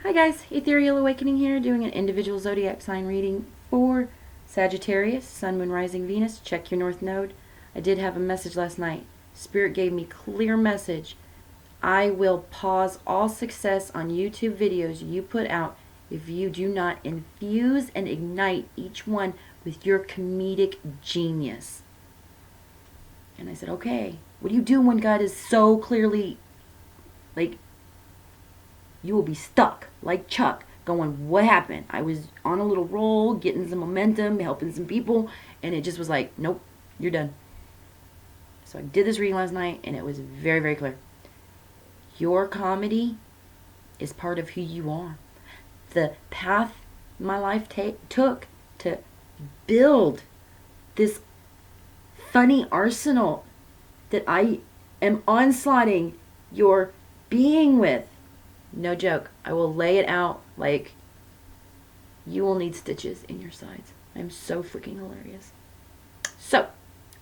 Hi guys, Ethereal Awakening here, doing an individual zodiac sign reading for Sagittarius, Sun, Moon, Rising, Venus. Check your North Node. I did have a message last night. Spirit gave me clear message. I will pause all success on YouTube videos you put out if you do not infuse and ignite each one with your comedic genius. And I said, okay, what do you do when God is so clearly, like, you will be stuck like Chuck going, what happened? I was on a little roll, getting some momentum, helping some people, and it just was like, nope, you're done. So I did this reading last night, and it was very, very clear. Your comedy is part of who you are. The path my life took to build this funny arsenal that I am onslaughting your being with. No joke. I will lay it out like you will need stitches in your sides. I'm so freaking hilarious. So,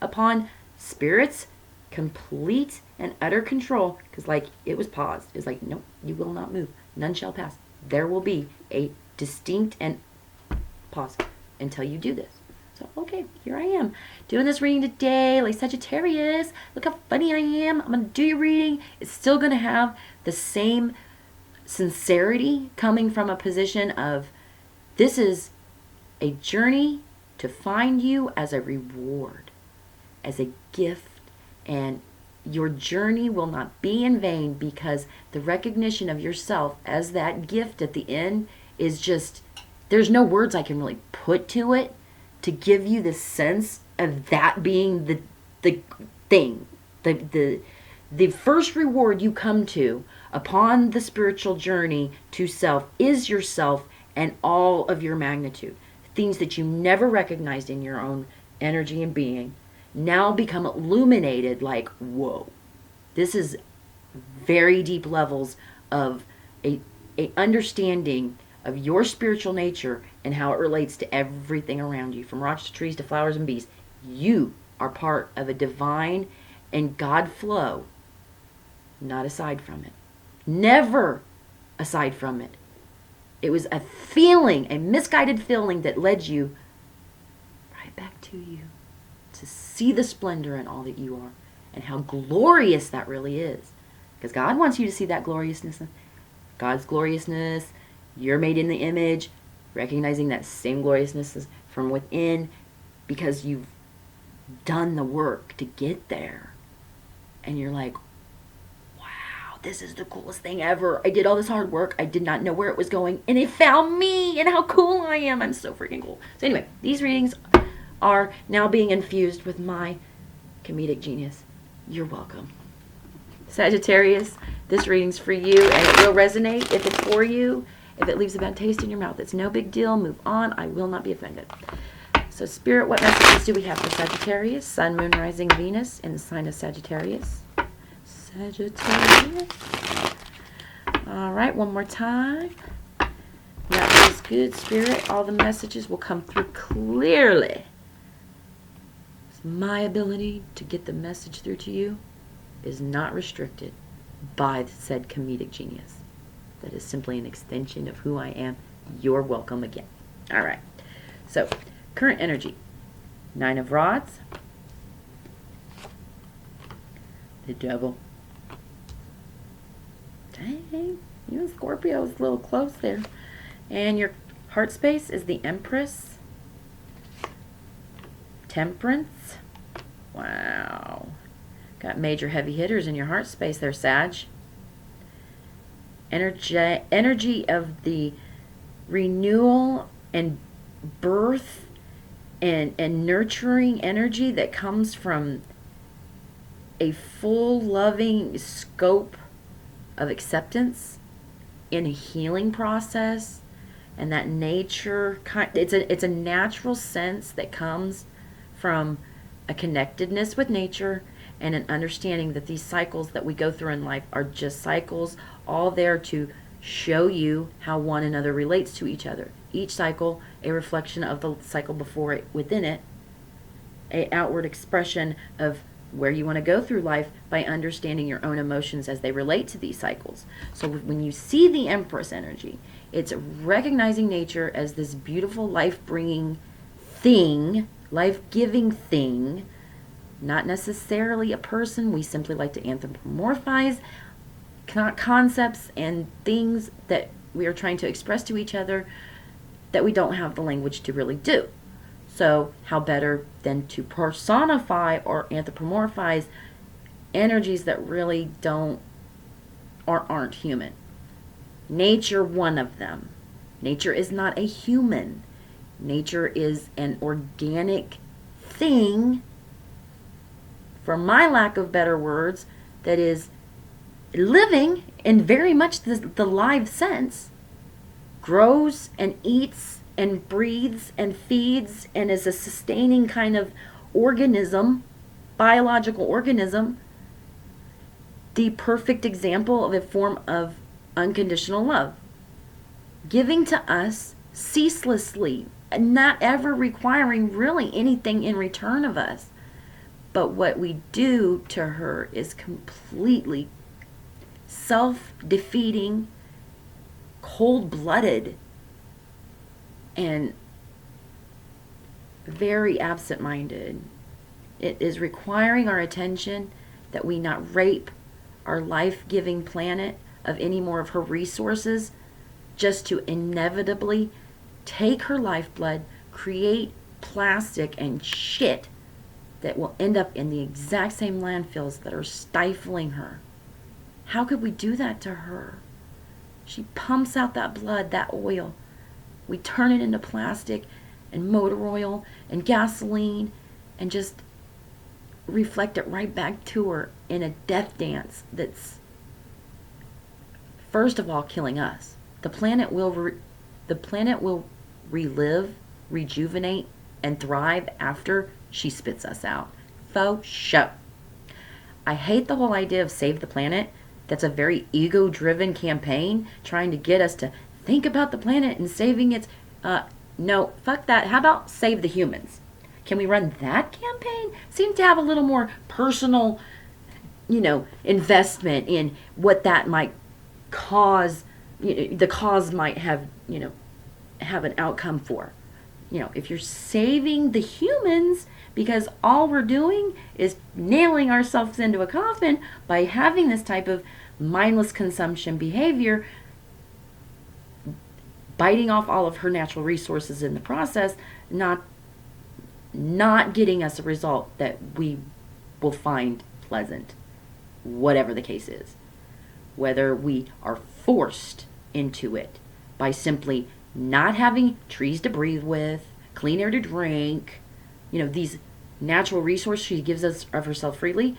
upon Spirit's complete and utter control, because like it was paused. It's like, nope, you will not move. None shall pass. There will be a distinct and pause until you do this. So, okay, here I am doing this reading today, like Sagittarius. Look how funny I am. I'm going to do your reading. It's still going to have the same sincerity coming from a position of this is a journey to find you as a reward, as a gift, and your journey will not be in vain because the recognition of yourself as that gift at the end is just, there's no words I can really put to it to give you the sense of that being the thing, the first reward you come to upon the spiritual journey to self is yourself and all of your magnitude. Things that you never recognized in your own energy and being now become illuminated like, whoa, this is very deep levels of a understanding of your spiritual nature and how it relates to everything around you, from rocks to trees to flowers and bees. You are part of a divine and God flow, not aside from it. Never aside from it. It was a feeling, a misguided feeling that led you right back to you to see the splendor in all that you are and how glorious that really is. Because God wants you to see that gloriousness. God's gloriousness, you're made in the image, recognizing that same gloriousness is from within because you've done the work to get there. And you're like, this is the coolest thing ever. I did all this hard work. I did not know where it was going. And it found me. And how cool I am. I'm so freaking cool. So anyway, these readings are now being infused with my comedic genius. You're welcome. Sagittarius, this reading's for you. And it will resonate if it's for you. If it leaves a bad taste in your mouth, it's no big deal. Move on. I will not be offended. So Spirit, what messages do we have for Sagittarius? Sun, Moon, Rising, Venus in the sign of Sagittarius. Sagittarius. All right, one more time. That was good, Spirit. All the messages will come through clearly. My ability to get the message through to you is not restricted by the said comedic genius. That is simply an extension of who I am. You're welcome again. All right. So, current energy. 9 of Rods. The Devil. Dang, you and Scorpio is a little close there. And your heart space is the Empress. Temperance. Wow. Got major heavy hitters in your heart space there, Sag. Energy of the renewal and birth and nurturing energy that comes from a full loving scope of acceptance in a healing process, and that nature it's a natural sense that comes from a connectedness with nature and an understanding that these cycles that we go through in life are just cycles, all there to show you how one another relates to each other. Each cycle a reflection of the cycle before it, within it, an outward expression of where you want to go through life by understanding your own emotions as they relate to these cycles. So when you see the Empress energy, it's recognizing nature as this beautiful life-bringing thing, life-giving thing, not necessarily a person. We simply like to anthropomorphize concepts and things that we are trying to express to each other that we don't have the language to really do. So how better than to personify or anthropomorphize energies that really don't or aren't human. Nature, one of them. Nature is not a human. Nature is an organic thing, for my lack of better words, that is living in very much the live sense, grows and eats and breathes and feeds and is a sustaining kind of organism, biological organism, the perfect example of a form of unconditional love, giving to us ceaselessly, not ever requiring really anything in return of us. But what we do to her is completely self-defeating, cold-blooded, and very absent-minded. It is requiring our attention that we not rape our life-giving planet of any more of her resources just to inevitably take her lifeblood, create plastic and shit that will end up in the exact same landfills that are stifling her. How could we do that to her? She pumps out that blood, that oil. We turn it into plastic and motor oil and gasoline and just reflect it right back to her in a death dance that's, first of all, killing us. The planet will relive, rejuvenate, and thrive after she spits us out. Faux show. I hate the whole idea of save the planet. That's a very ego-driven campaign trying to get us to think about the planet and saving its... no, fuck that. How about save the humans? Can we run that campaign? Seems to have a little more personal, investment in what that might cause. The cause might have, have an outcome for. If you're saving the humans, because all we're doing is nailing ourselves into a coffin by having this type of mindless consumption behavior, biting off all of her natural resources in the process, not getting us a result that we will find pleasant, whatever the case is. Whether we are forced into it by simply not having trees to breathe with, clean air to drink, these natural resources she gives us of herself freely.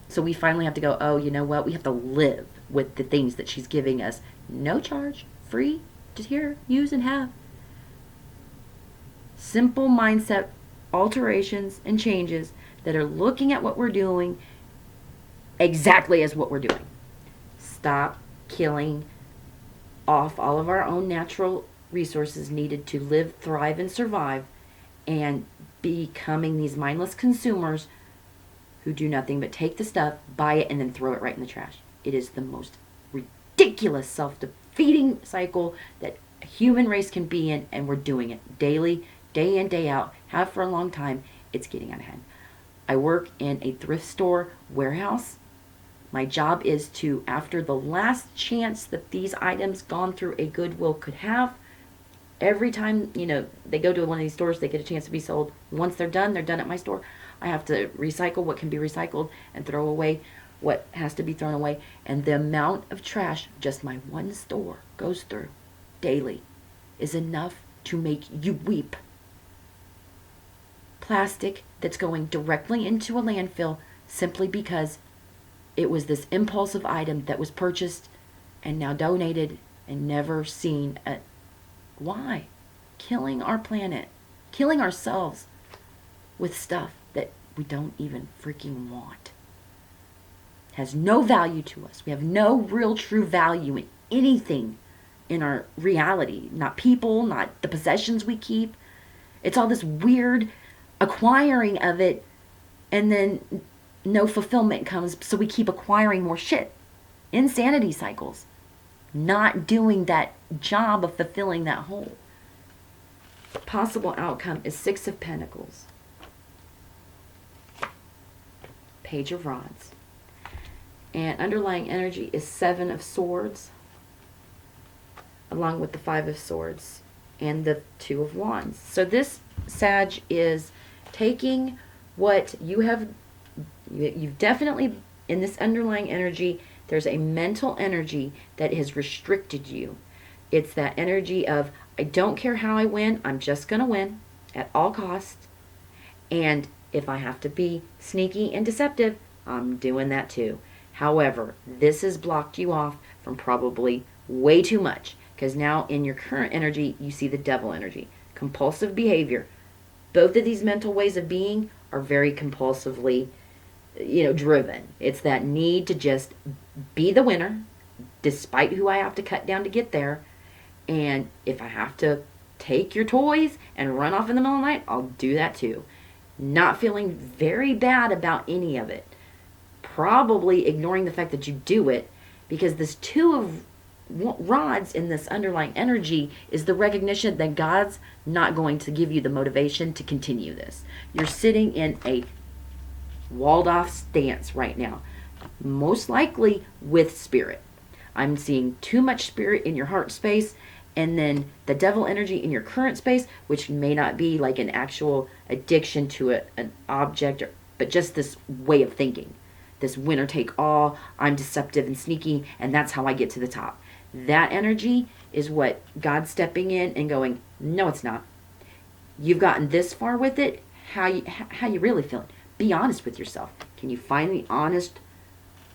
So we finally have to go, oh, you know what? We have to live with the things that she's giving us. No charge, free, just here, use and have. Simple mindset alterations and changes that are looking at what we're doing exactly as what we're doing. Stop killing off all of our own natural resources needed to live, thrive, and survive, and becoming these mindless consumers who do nothing but take the stuff, buy it, and then throw it right in the trash. It is the most ridiculous self-defeating cycle that a human race can be in, and we're doing it daily, day in, day out, have for a long time. It's getting out of hand. I work in a thrift store warehouse. My job is to, after the last chance that these items gone through a Goodwill could have, every time, they go to one of these stores, they get a chance to be sold. Once they're done at my store. I have to recycle what can be recycled and throw away what has to be thrown away. And the amount of trash just my one store goes through daily is enough to make you weep. Plastic that's going directly into a landfill simply because it was this impulsive item that was purchased and now donated and never seen. Why? Killing our planet, killing ourselves with stuff that we don't even freaking want. Has no value to us. We have no real true value in anything in our reality. Not people, not the possessions we keep. It's all this weird acquiring of it and then no fulfillment comes, so we keep acquiring more shit. Insanity cycles. Not doing that job of fulfilling that hole. Possible outcome is Six of Pentacles. Page of Rods. And underlying energy is Seven of Swords, along with the Five of Swords and the Two of Wands. So this, Sag, is taking what you've definitely, in this underlying energy, there's a mental energy that has restricted you. It's that energy of, I don't care how I win, I'm just going to win at all costs. And if I have to be sneaky and deceptive, I'm doing that too. However, this has blocked you off from probably way too much, because now in your current energy, you see the devil energy. Compulsive behavior. Both of these mental ways of being are very compulsively, driven. It's that need to just be the winner, despite who I have to cut down to get there. And if I have to take your toys and run off in the middle of the night, I'll do that too. Not feeling very bad about any of it. Probably ignoring the fact that you do it, because this Two of Rods in this underlying energy is the recognition that God's not going to give you the motivation to continue this. You're sitting in a walled off stance right now, most likely with spirit. I'm seeing too much spirit in your heart space, and then the devil energy in your current space, which may not be like an actual addiction to an object, but just this way of thinking. This winner take all, I'm deceptive and sneaky, and that's how I get to the top. That energy is what God's stepping in and going, no, it's not. You've gotten this far with it. How you really feeling? Be honest with yourself. Can you find the honest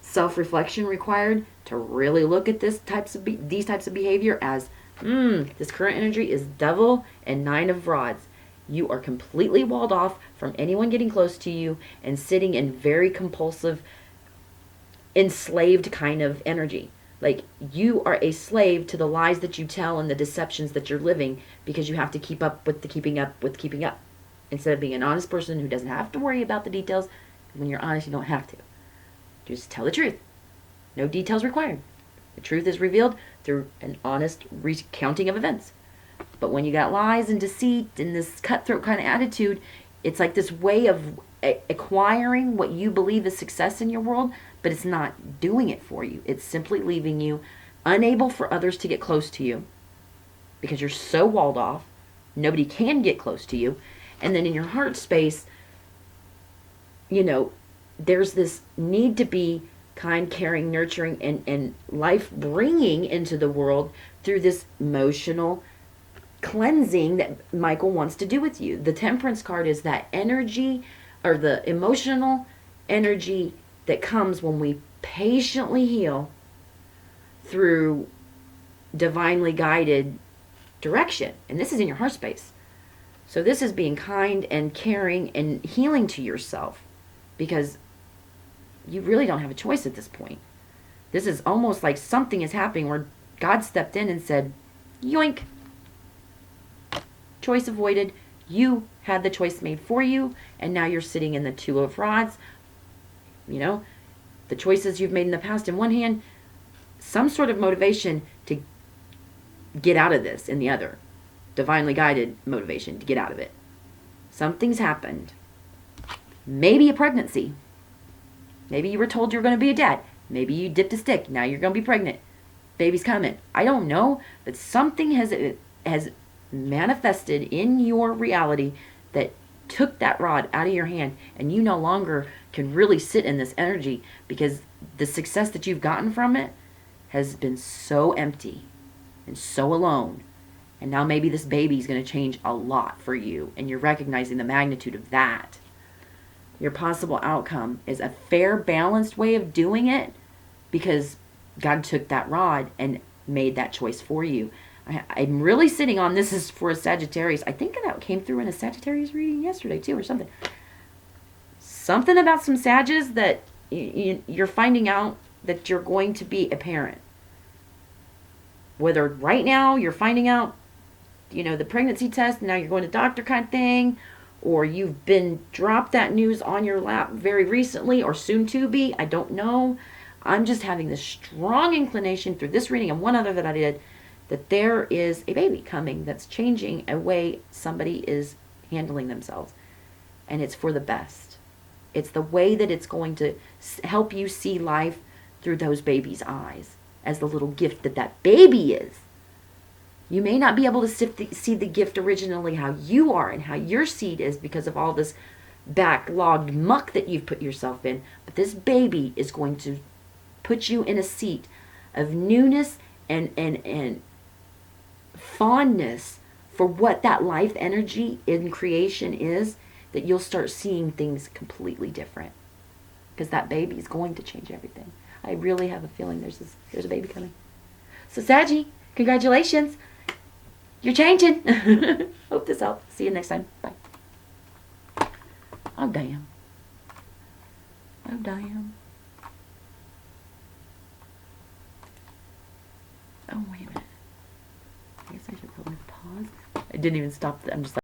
self-reflection required to really look at these types of behavior as, this current energy is devil and Nine of Rods. You are completely walled off from anyone getting close to you and sitting in very compulsive, enslaved kind of energy. Like, you are a slave to the lies that you tell and the deceptions that you're living, because you have to keep up with the keeping up with keeping up. Instead of being an honest person who doesn't have to worry about the details. When you're honest, you don't have to. Just tell the truth. No details required. The truth is revealed through an honest recounting of events. But when you got lies and deceit and this cutthroat kind of attitude, it's like this way of acquiring what you believe is success in your world, but it's not doing it for you. It's simply leaving you unable for others to get close to you because you're so walled off. Nobody can get close to you. And then in your heart space, there's this need to be kind, caring, nurturing, and life bringing into the world through this emotional cleansing that Michael wants to do with you. The Temperance card is that energy, or the emotional energy that comes when we patiently heal through divinely guided direction. And this is in your heart space. So this is being kind and caring and healing to yourself, because you really don't have a choice at this point. This is almost like something is happening where God stepped in and said, yoink. Choice avoided. You had the choice made for you, and now you're sitting in the Two of Rods. The choices you've made in the past in one hand, some sort of motivation to get out of this in the other. Divinely guided motivation to get out of it. Something's happened. Maybe a pregnancy. Maybe you were told you were going to be a dad. Maybe you dipped a stick. Now you're going to be pregnant. Baby's coming. I don't know, but something has manifested in your reality that took that rod out of your hand, and you no longer can really sit in this energy, because the success that you've gotten from it has been so empty and so alone. And now maybe this baby is going to change a lot for you, and you're recognizing the magnitude of that. Your possible outcome is a fair, balanced way of doing it, because God took that rod and made that choice for you. I'm really sitting on, this is for a Sagittarius. I think that came through in a Sagittarius reading yesterday too, or something. Something about some Sages that you're finding out that you're going to be a parent. Whether right now you're finding out, the pregnancy test, and now you're going to doctor kind of thing, or you've been dropped that news on your lap very recently or soon to be. I don't know. I'm just having this strong inclination through this reading and one other that I did that there is a baby coming that's changing a way somebody is handling themselves. And it's for the best. It's the way that it's going to help you see life through those baby's eyes as the little gift that that baby is. You may not be able to see the gift originally how you are and how your seed is because of all this backlogged muck that you've put yourself in. But this baby is going to put you in a seat of newness and fondness for what that life energy in creation is, that you'll start seeing things completely different. Because that baby is going to change everything. I really have a feeling there's a baby coming. So Saggy, congratulations. You're changing. Hope this helps. See you next time. Bye. Oh, damn. Oh, damn. Oh, wait a minute. I guess I should probably pause. I didn't even stop. I'm just like.